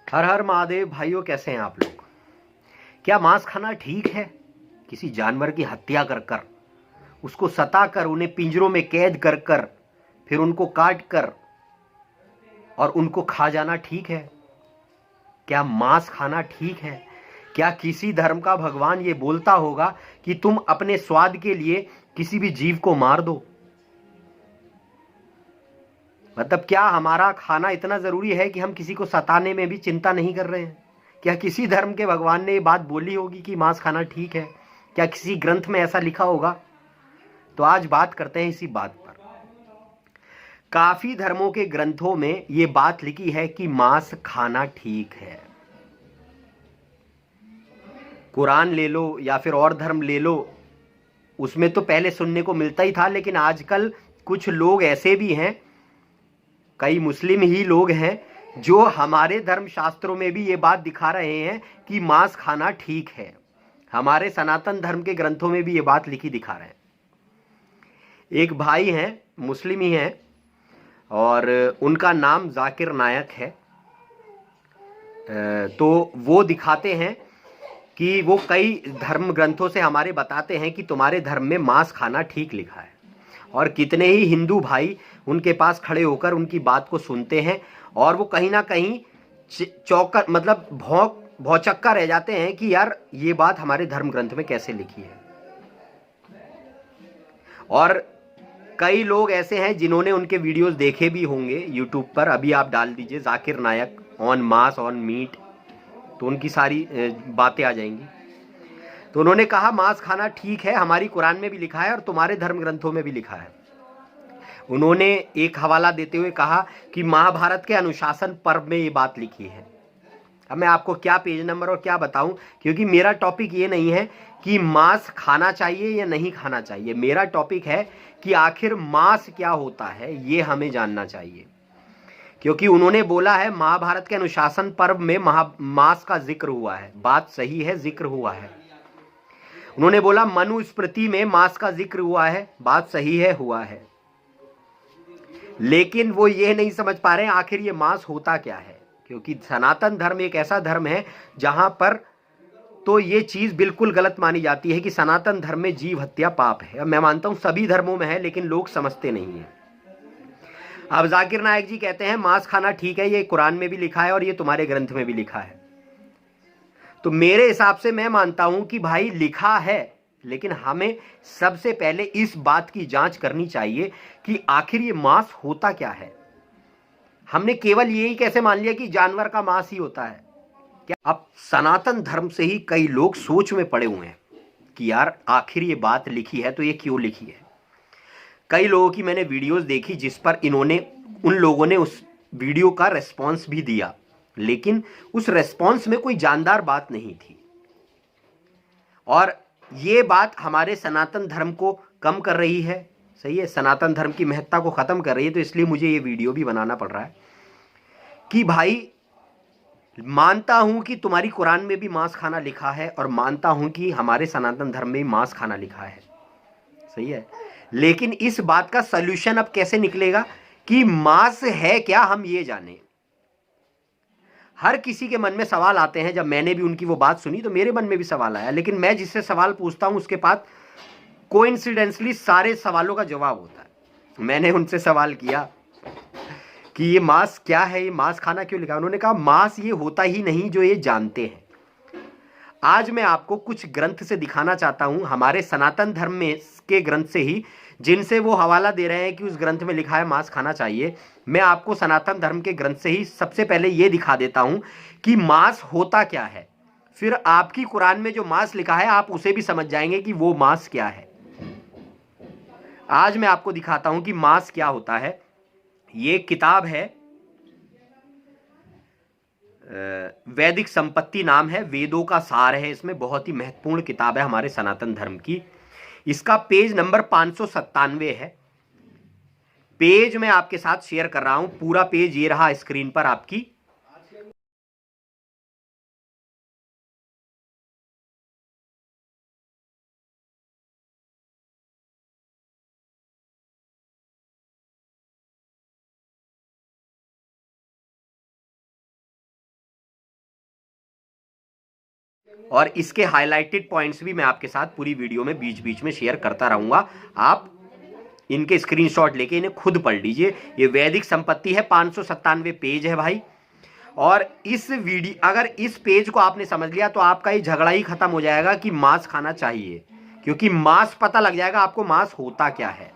हर हर महादेव भाइयों, कैसे हैं आप लोग। क्या मांस खाना ठीक है? किसी जानवर की हत्या कर कर, उसको सता कर, उन्हें पिंजरों में कैद कर कर, फिर उनको काट कर और उनको खा जाना ठीक है? क्या मांस खाना ठीक है? क्या किसी धर्म का भगवान ये बोलता होगा कि तुम अपने स्वाद के लिए किसी भी जीव को मार दो? मतलब क्या हमारा खाना इतना जरूरी है कि हम किसी को सताने में भी चिंता नहीं कर रहे हैं? क्या किसी धर्म के भगवान ने ये बात बोली होगी कि मांस खाना ठीक है? क्या किसी ग्रंथ में ऐसा लिखा होगा? तो आज बात करते हैं इसी बात पर। काफी धर्मों के ग्रंथों में ये बात लिखी है कि मांस खाना ठीक है। कुरान ले लो या फिर और धर्म ले लो, उसमें तो पहले सुनने को मिलता ही था, लेकिन आजकल कुछ लोग ऐसे भी हैं, कई मुस्लिम ही लोग हैं, जो हमारे धर्म शास्त्रों में भी ये बात दिखा रहे हैं कि मांस खाना ठीक है। हमारे सनातन धर्म के ग्रंथों में भी ये बात लिखी दिखा रहे हैं। एक भाई हैं, मुस्लिम ही हैं, और उनका नाम जाकिर नायक है। तो वो दिखाते हैं कि वो कई धर्म ग्रंथों से हमारे बताते हैं कि तुम्हारे धर्म में मांस खाना ठीक लिखा है। और कितने ही हिंदू भाई उनके पास खड़े होकर उनकी बात को सुनते हैं और वो कहीं ना कहीं चौकर मतलब भौचक्का रह जाते हैं कि यार ये बात हमारे धर्म ग्रंथ में कैसे लिखी है। और कई लोग ऐसे हैं जिन्होंने उनके वीडियोस देखे भी होंगे यूट्यूब पर। अभी आप डाल दीजिए जाकिर नायक ऑन मांस ऑन मीट, तो उनकी सारी बातें आ जाएंगी। तो उन्होंने कहा मांस खाना ठीक है, हमारी कुरान में भी लिखा है और तुम्हारे धर्म ग्रंथों में भी लिखा है। उन्होंने एक हवाला देते हुए कहा कि महाभारत के अनुशासन पर्व में ये बात लिखी है। अब मैं आपको क्या पेज नंबर और क्या बताऊं, क्योंकि मेरा टॉपिक ये नहीं है कि मांस खाना चाहिए या नहीं खाना चाहिए। मेरा टॉपिक है कि आखिर मांस क्या होता है, ये हमें जानना चाहिए। क्योंकि उन्होंने बोला है महाभारत के अनुशासन पर्व में मांस का जिक्र हुआ है। बात सही है, जिक्र हुआ है। उन्होंने बोला मनुस्मृति में मांस का जिक्र हुआ है। बात सही है, हुआ है। लेकिन वो ये नहीं समझ पा रहे हैं आखिर ये मांस होता क्या है। क्योंकि सनातन धर्म एक ऐसा धर्म है जहां पर तो ये चीज बिल्कुल गलत मानी जाती है कि सनातन धर्म में जीव हत्या पाप है। मैं मानता हूं सभी धर्मों में है, लेकिन लोग समझते नहीं है। अब जाकिर नायक जी कहते हैं मांस खाना ठीक है, ये कुरान में भी लिखा है और ये तुम्हारे ग्रंथ में भी लिखा है। तो मेरे हिसाब से मैं मानता हूं कि भाई लिखा है, लेकिन हमें सबसे पहले इस बात की जांच करनी चाहिए कि आखिर ये मांस होता क्या है। हमने केवल यही कैसे मान लिया कि जानवर का मांस ही होता है क्या? अब सनातन धर्म से ही कई लोग सोच में पड़े हुए हैं कि यार आखिर ये बात लिखी है तो ये क्यों लिखी है। कई लोगों की मैंने वीडियोस देखी जिस पर उन लोगों ने उस वीडियो का रेस्पॉन्स भी दिया, लेकिन उस रेस्पॉन्स में कोई जानदार बात नहीं थी। और ये बात हमारे सनातन धर्म को कम कर रही है। सही है, सनातन धर्म की महत्ता को खत्म कर रही है। तो इसलिए मुझे ये वीडियो भी बनाना पड़ रहा है कि भाई मानता हूं कि तुम्हारी कुरान में भी मांस खाना लिखा है और मानता हूं कि हमारे सनातन धर्म में भी मांस खाना लिखा है। सही है, लेकिन इस बात का सॉल्यूशन अब कैसे निकलेगा कि मांस है क्या, हम ये जाने। हर किसी के मन में सवाल आते हैं। जब मैंने भी उनकी वो बात सुनी तो मेरे मन में भी सवाल आया, लेकिन मैं जिससे सवाल पूछता हूं उसके पास कोइंसिडेंटली सारे सवालों का जवाब होता है। मैंने उनसे सवाल किया कि ये मांस क्या है, ये मांस खाना क्यों लिखा। उन्होंने कहा मांस ये होता ही नहीं जो ये जानते हैं। आज मैं आपको कुछ ग्रंथ से दिखाना चाहता हूं, हमारे सनातन धर्म में के ग्रंथ से ही, जिनसे वो हवाला दे रहे हैं कि उस ग्रंथ में लिखा है मांस खाना चाहिए। मैं आपको सनातन धर्म के ग्रंथ से ही सबसे पहले ये दिखा देता हूं कि मांस होता क्या है। फिर आपकी कुरान में जो मांस लिखा है आप उसे भी समझ जाएंगे कि वो मांस क्या है। आज मैं आपको दिखाता हूं कि मांस क्या होता है। ये किताब है वैदिक संपत्ति नाम है, वेदों का सार है। इसमें बहुत ही महत्वपूर्ण किताब है हमारे सनातन धर्म की। इसका पेज नंबर 597 है। पेज मैं आपके साथ शेयर कर रहा हूं, पूरा पेज ये रहा स्क्रीन पर आपकी। और इसके हाईलाइटेड पॉइंट्स भी मैं आपके साथ पूरी वीडियो में बीच बीच में शेयर करता रहूंगा। आप इनके स्क्रीनशॉट लेके इन्हें खुद पढ़ लीजिए। ये वैदिक संपत्ति है, 597 पेज है भाई। और इस वीडियो, अगर इस पेज को आपने समझ लिया तो आपका ये झगड़ा ही खत्म हो जाएगा कि मांस खाना चाहिए, क्योंकि मांस पता लग जाएगा आपको मांस होता क्या है।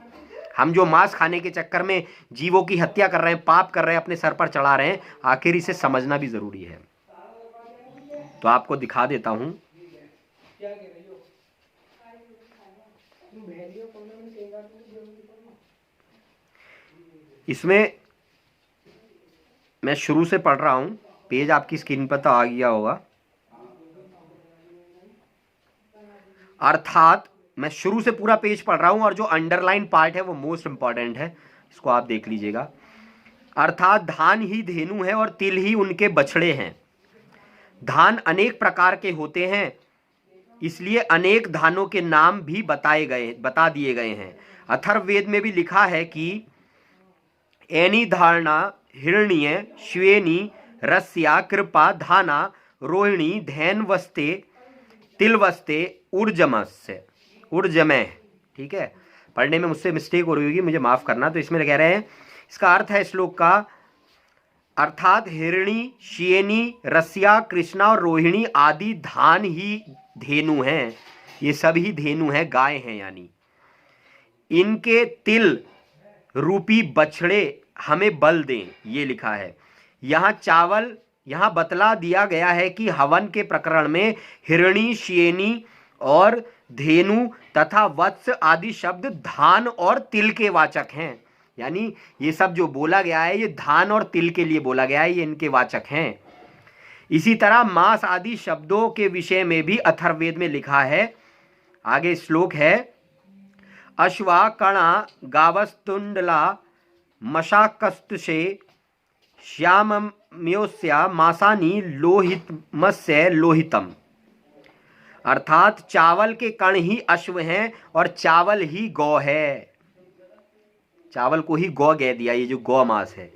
हम जो मांस खाने के चक्कर में जीवों की हत्या कर रहे हैं, पाप कर रहे हैं, अपने सर पर चढ़ा रहे हैं, आखिर इसे समझना भी जरूरी है। तो आपको दिखा देता हूं। इसमें मैं शुरू से पढ़ रहा हूं, पेज आपकी स्क्रीन पर तो आ गया होगा। अर्थात मैं शुरू से पूरा पेज पढ़ रहा हूं और जो अंडरलाइन पार्ट है वो मोस्ट इंपॉर्टेंट है, इसको आप देख लीजिएगा। अर्थात धान ही धेनु है और तिल ही उनके बछड़े हैं। धान अनेक प्रकार के होते हैं, इसलिए अनेक धानों के नाम भी बता दिए गए हैं। अथर्ववेद में भी लिखा है कि एनी धारणा हिरण्य श्वेनी रस्या कृपा धाना रोहिणी धैन वस्ते तिल वस्ते उर्जमय। ठीक है, पढ़ने में मुझसे मिस्टेक हो रही होगी, मुझे माफ करना। तो इसमें कह रहे हैं, इसका अर्थ है श्लोक का, अर्थात हिरणी श्येनी रस्या कृष्णा और रोहिणी आदि धान ही धेनु हैं। ये सभी धेनु हैं, गाय हैं, यानी इनके तिल रूपी बछड़े हमें बल दें, ये लिखा है। यहाँ बतला दिया गया है कि हवन के प्रकरण में हिरणी श्येनी और धेनु तथा वत्स आदि शब्द धान और तिल के वाचक हैं। यानी ये सब जो बोला गया है ये धान और तिल के लिए बोला गया है, ये इनके वाचक हैं। इसी तरह मांस आदि शब्दों के विषय में भी अथर्ववेद में लिखा है। आगे श्लोक है, अश्वा कणा गावस्तुंडला मशाकस्तुषे श्यामम्योस्या मासानी लोहितमस्य लोहितम। अर्थात चावल के कण ही अश्व हैं और चावल ही गौ है। चावल को ही गौ कह दिया, ये जो गौ मास है।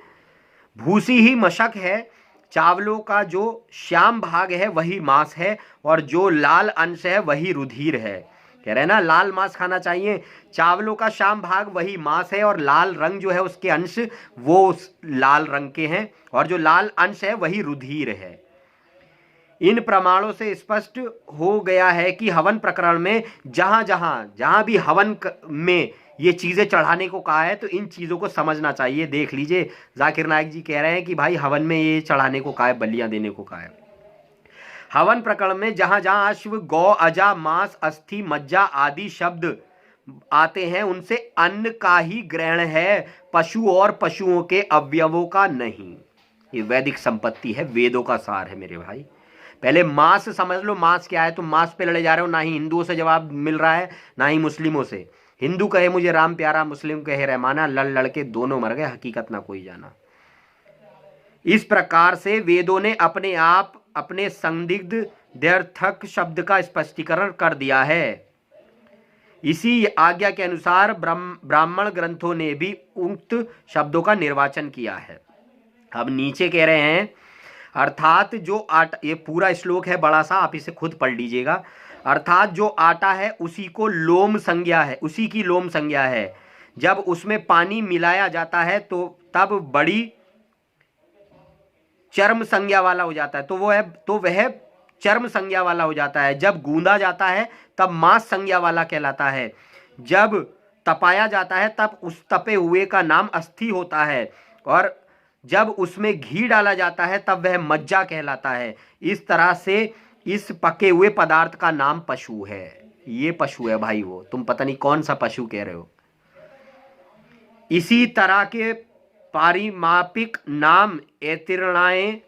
भूसी ही मशक है, चावलों का जो श्याम भाग है वही मांस है, और जो लाल अंश है वही रुधिर है। कह रहे हैं ना, लाल मांस खाना चाहिए। चावलों का श्याम भाग वही मांस है, और लाल रंग जो है उसके अंश वो उस लाल रंग के हैं, और जो लाल अंश है वही रुधिर है। इन प्रमाणों से स्पष्ट हो गया है कि हवन प्रकरण में जहां भी हवन में ये चीजें चढ़ाने को कहा है तो इन चीजों को समझना चाहिए। देख लीजिए, जाकिर नायक जी कह रहे हैं कि भाई हवन में ये चढ़ाने को कहा है, बलियां देने को कहा है। हवन प्रकरण में जहां जहां अश्व गौ अजा मांस अस्थि मज्जा आदि शब्द आते हैं उनसे अन्न का ही ग्रहण है, पशु और पशुओं के अवयवों का नहीं। ये वैदिक संपत्ति है, वेदों का सार है मेरे भाई। पहले मांस समझ लो, मांस क्या है। तुम मांस पे लड़े जा रहे हो, ना ही हिंदुओं से जवाब मिल रहा है ना ही मुस्लिमों से। हिंदू कहे मुझे राम प्यारा, मुस्लिम कहे रहमाना, लड़ लड़ के दोनों मर गए, हकीकत ना कोई जाना। इस प्रकार से वेदों ने अपने आप अपने संदिग्ध द्व्यर्थक शब्द का स्पष्टीकरण कर दिया है। इसी आज्ञा के अनुसार ब्राह्मण ग्रंथों ने भी उक्त शब्दों का निर्वाचन किया है। अब नीचे कह रहे हैं, अर्थात जो आटा, ये पूरा श्लोक है बड़ा सा, आप इसे खुद पढ़ लीजिएगा। अर्थात जो आटा है उसी को लोम संज्ञा है, उसी की लोम संज्ञा है। जब उसमें पानी मिलाया जाता है तो तब बड़ी चर्म संज्ञा वाला हो जाता है, तो वह चर्म संज्ञा वाला हो जाता है। जब गूंदा जाता है तब मांस संज्ञा वाला कहलाता है। जब तपाया जाता है तब उस तपे हुए का नाम अस्थि होता है, और जब उसमें घी डाला जाता है तब वह मज्जा कहलाता है। इस तरह से इस पके हुए पदार्थ का नाम पशु है। ये पशु है भाई, वो तुम पता नहीं कौन सा पशु कह रहे हो। इसी तरह के पारिमापिक नाम ऐतिरणाएं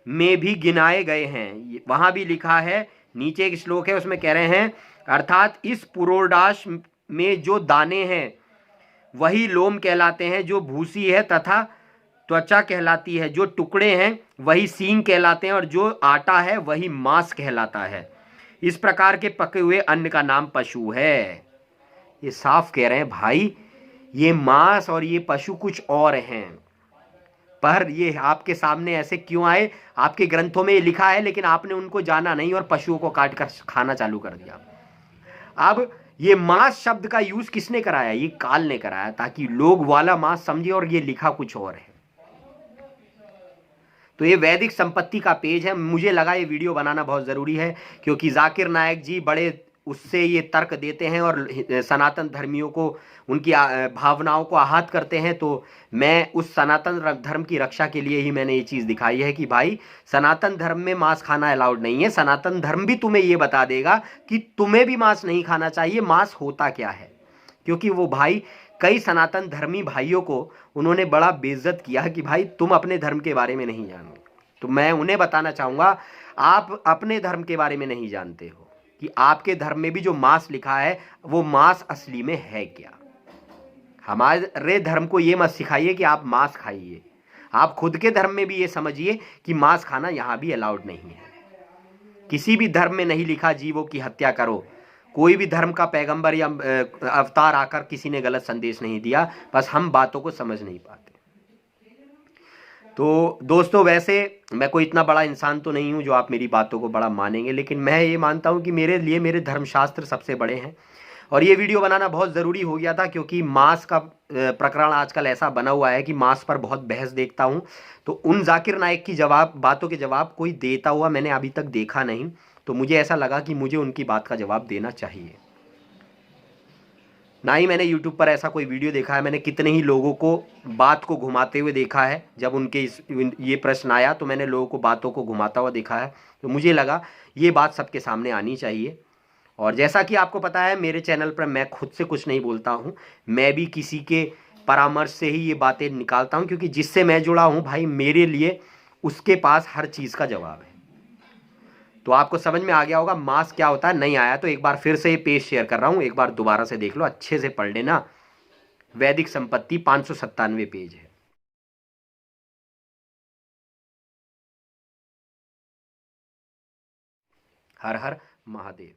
में भी गिनाए गए हैं, वहां भी लिखा है। नीचे एक श्लोक है उसमें कह रहे हैं, अर्थात इस पुरोडाश में जो दाने हैं वही लोम कहलाते हैं, जो भूसी है तथा त्वचा कहलाती है, जो टुकड़े हैं वही सींग कहलाते हैं, और जो आटा है वही मांस कहलाता है। इस प्रकार के पके हुए अन्न का नाम पशु है। ये साफ कह रहे हैं भाई, ये मांस और ये पशु कुछ और हैं। पर ये आपके सामने ऐसे क्यों आए? आपके ग्रंथों में ये लिखा है, लेकिन आपने उनको जाना नहीं और पशुओं को काट कर खाना चालू कर दिया। अब ये मांस शब्द का यूज किसने कराया? ये काल ने कराया, ताकि लोग वाला मांस समझे और ये लिखा कुछ और है। तो ये वैदिक संपत्ति का पेज है। मुझे लगा ये वीडियो बनाना बहुत ज़रूरी है, क्योंकि जाकिर नायक जी बड़े उससे ये तर्क देते हैं और सनातन धर्मियों को, उनकी भावनाओं को आहत करते हैं। तो मैं उस सनातन धर्म की रक्षा के लिए ही मैंने ये चीज़ दिखाई है कि भाई सनातन धर्म में मांस खाना अलाउड नहीं है। सनातन धर्म भी तुम्हें ये बता देगा कि तुम्हें भी मांस नहीं खाना चाहिए, मांस होता क्या है। क्योंकि वो भाई कई सनातन धर्मी भाइयों को उन्होंने बड़ा बेइज्जत किया कि भाई तुम अपने धर्म के बारे में नहीं जानते। तो मैं उन्हें बताना चाहूँगा, आप अपने धर्म के बारे में नहीं जानते हो कि आपके धर्म में भी जो मांस लिखा है वो मांस असली में है क्या। हमारे धर्म को ये मत सिखाइए कि आप मांस खाइए। आप खुद के धर्म में भी ये समझिए कि मांस खाना यहाँ भी अलाउड नहीं है। किसी भी धर्म में नहीं लिखा जीवों की हत्या करो। कोई भी धर्म का पैगंबर या अवतार आकर किसी ने गलत संदेश नहीं दिया, बस हम बातों को समझ नहीं पाते। तो दोस्तों, वैसे मैं कोई इतना बड़ा इंसान तो नहीं हूँ जो आप मेरी बातों को बड़ा मानेंगे, लेकिन मैं ये मानता हूँ कि मेरे लिए मेरे धर्मशास्त्र सबसे बड़े हैं। और ये वीडियो बनाना बहुत ज़रूरी हो गया था, क्योंकि मांस का प्रकरण आजकल ऐसा बना हुआ है कि मांस पर बहुत बहस देखता हूँ। तो उन जाकिर नायक की बातों के जवाब कोई देता हुआ मैंने अभी तक देखा नहीं। तो मुझे ऐसा लगा कि मुझे उनकी बात का जवाब देना चाहिए। ना ही मैंने यूट्यूब पर ऐसा कोई वीडियो देखा है। मैंने कितने ही लोगों को बात को घुमाते हुए देखा है। जब उनके ये प्रश्न आया तो मैंने लोगों को बातों को घुमाता हुआ देखा है। तो मुझे लगा ये बात सबके सामने आनी चाहिए। और जैसा कि आपको पता है, मेरे चैनल पर मैं खुद से कुछ नहीं बोलता हूँ, मैं भी किसी के परामर्श से ही ये बातें निकालता हूँ, क्योंकि जिससे मैं जुड़ा हूँ भाई, मेरे लिए उसके पास हर चीज़ का जवाब है। तो आपको समझ में आ गया होगा मास क्या होता है। नहीं आया तो एक बार फिर से ये पेज शेयर कर रहा हूँ, एक बार दोबारा से देख लो, अच्छे से पढ़ लेना। वैदिक संपत्ति 597 पेज है। हर हर महादेव।